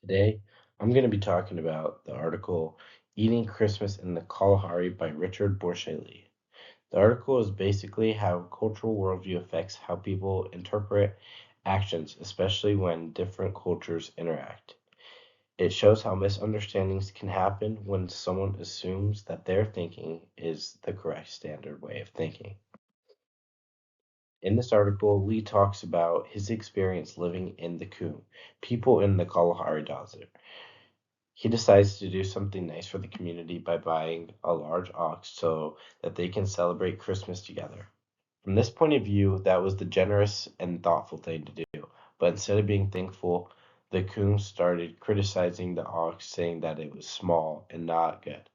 Today, I'm going to be talking about the article Eating Christmas in the Kalahari by Richard Borshay. The article is basically how cultural worldview affects how people interpret actions, especially when different cultures interact. It shows how misunderstandings can happen when someone assumes that their thinking is the correct standard way of thinking. In this article, Lee talks about his experience living in the Coon, people in the Kalahari Desert. He decides to do something nice for the community by buying a large ox so that they can celebrate Christmas together. From this point of view, that was the generous and thoughtful thing to do. But instead of being thankful, the coon started criticizing the ox, saying that it was small and not good.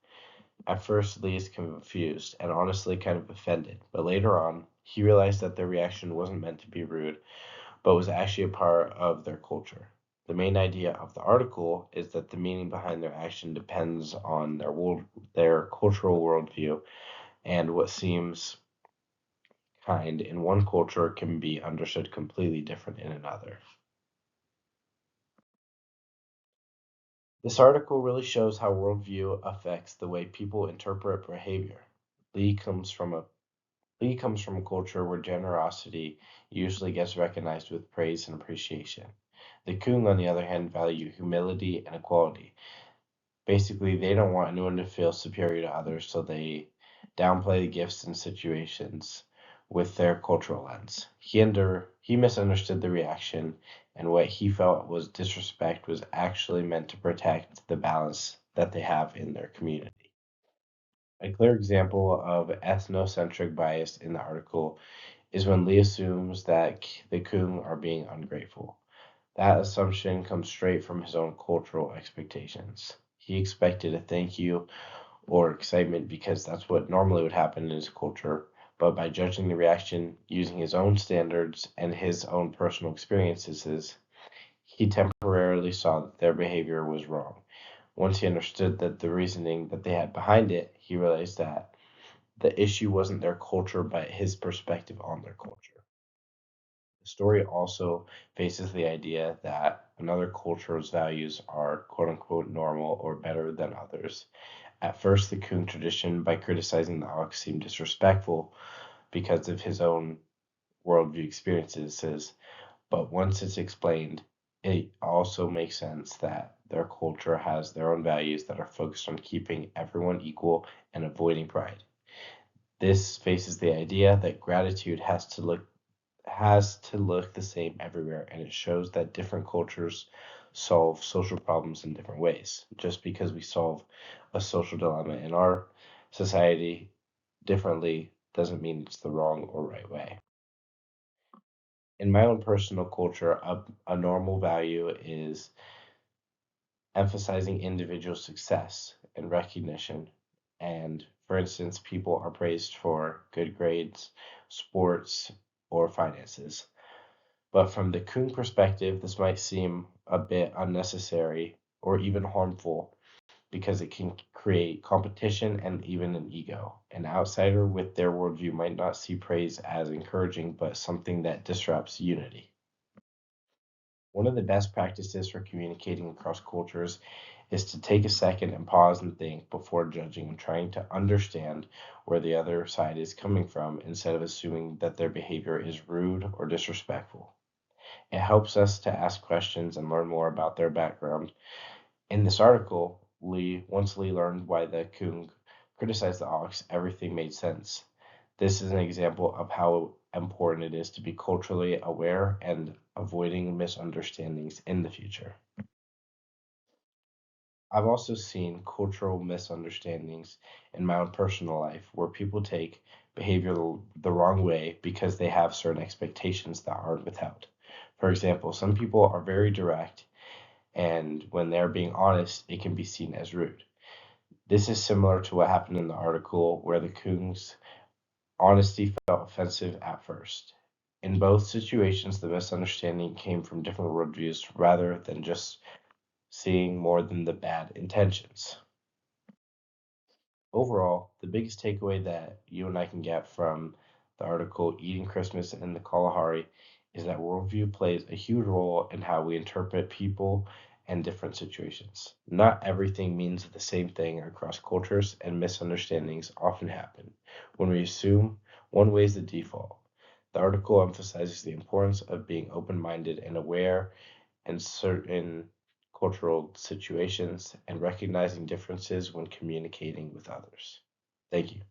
At first, Lee is confused and honestly kind of offended, but later on, he realized that their reaction wasn't meant to be rude, but was actually a part of their culture. The main idea of the article is that the meaning behind their action depends on their cultural worldview, and what seems kind in one culture can be understood completely different in another. This article really shows how worldview affects the way people interpret behavior. Lee comes from a Lee comes from a culture where generosity usually gets recognized with praise and appreciation. The Kung, on the other hand, value humility and equality. Basically, they don't want anyone to feel superior to others, so they downplay the gifts and situations with their cultural lens. He misunderstood the reaction, and what he felt was disrespect was actually meant to protect the balance that they have in their community. A clear example of ethnocentric bias in the article is when Lee assumes that the Kung are being ungrateful. That assumption comes straight from his own cultural expectations. He expected a thank you or excitement because that's what normally would happen in his culture, but by judging the reaction using his own standards and his own personal experiences, he temporarily saw that their behavior was wrong. Once he understood that the reasoning that they had behind it, he realized that the issue wasn't their culture, but his perspective on their culture. The story also faces the idea that another culture's values are quote unquote normal or better than others. At first, the Kung tradition, by criticizing the ox, seemed disrespectful because of his own worldview experiences, but once it's explained, it also makes sense that their culture has their own values that are focused on keeping everyone equal and avoiding pride. This faces the idea that gratitude has to look the same everywhere, and it shows that different cultures solve social problems in different ways. Just because we solve a social dilemma in our society differently doesn't mean it's the wrong or right way. In my own personal culture, a normal value is emphasizing individual success and recognition. And for instance, people are praised for good grades, sports, or finances. But from the Kuhn perspective, this might seem a bit unnecessary or even harmful because it can create competition and even an ego. An outsider with their worldview might not see praise as encouraging, but something that disrupts unity. One of the best practices for communicating across cultures is to take a second and pause and think before judging and trying to understand where the other side is coming from instead of assuming that their behavior is rude or disrespectful. It helps us to ask questions and learn more about their background. In this article, once Lee learned why the Kung criticized the ox, everything made sense. This is an example of how important it is to be culturally aware and avoiding misunderstandings in the future. I've also seen cultural misunderstandings in my own personal life where people take behavior the wrong way because they have certain expectations that aren't withheld. For example, some people are very direct, and when they're being honest, it can be seen as rude. This is similar to what happened in the article where the Kung's honesty felt offensive at first. In both situations, the misunderstanding came from different worldviews rather than just seeing more than the bad intentions. Overall, the biggest takeaway that you and I can get from the article Eating Christmas in the Kalahari is that worldview plays a huge role in how we interpret people and different situations. Not everything means the same thing across cultures, and misunderstandings often happen when we assume one way is the default. The article emphasizes the importance of being open minded and aware in certain cultural situations and recognizing differences when communicating with others. Thank you.